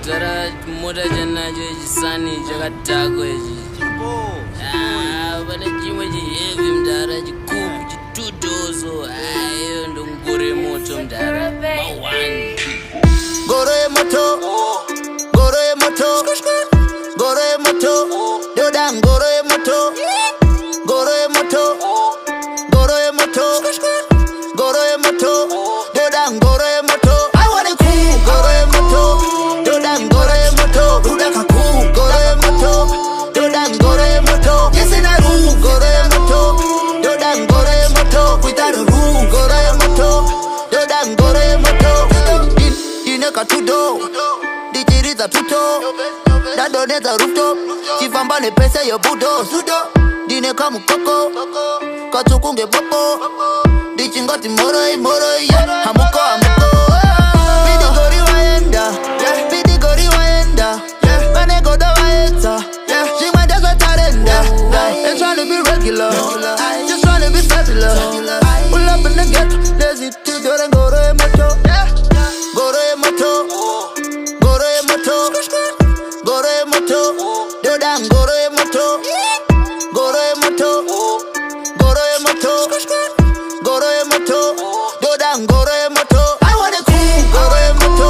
Tara moda janaje jisani jagatako eji. Bana jimaji heavy mdara jikubu jitudozo. Ayo ndo ngore moto mdara mawani. Gore moto, gore moto, gore moto, dodan gore moto, gore moto, gore moto, gore moto, dodan gore moto. I want it cool, gore moto, dodan gore moto, udaka cool, gore moto, dodan gore moto. Yes in a room, gore moto, dodan gore moto. Without a room, gore moto, dodan gore moto. Dineka tudo, dijiriza tuto, dadoneza rooftop, chifamba ne pesa yo budo, sudo. Dineka mukoko, katukunge popo, dichingoti moroi moroi, hamuko hamuko. Bidi gori waenda, bidi gori waenda, mane godo waeta, she went as a tarenda. Ain't tryna be regular, just tryna be fabulous. Pull up in the ghetto, lazy to do and go to moto. Gore moto, gore moto, gore moto, dodan gore moto, gore moto, gore moto, gore moto, dodan gore moto. I want it cool, gore moto,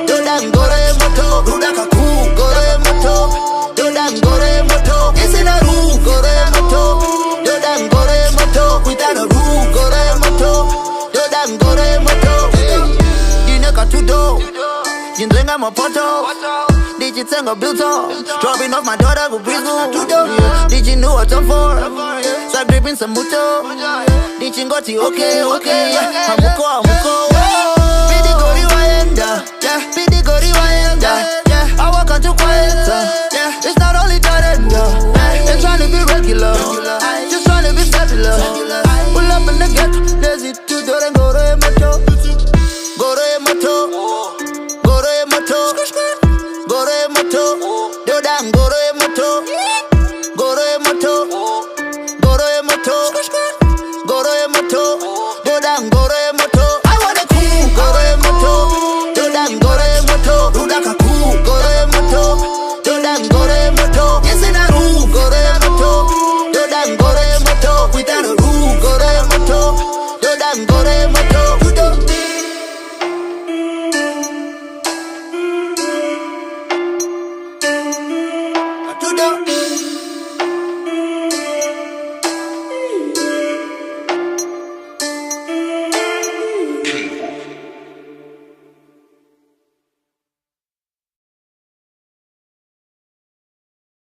dodan gore moto, udaka cool, gore moto, dodan gore moto. Yes in a room, gore moto, dodan gore moto. Without a room, gore moto, dodan gore moto. Tudo, Jinzenga mapoto, Digitenga builto, dropping off my daughter go Brisbane. Did you know what I'm for? Start gripping some muto. Did you got okay, okay? Hamuko, hamuko.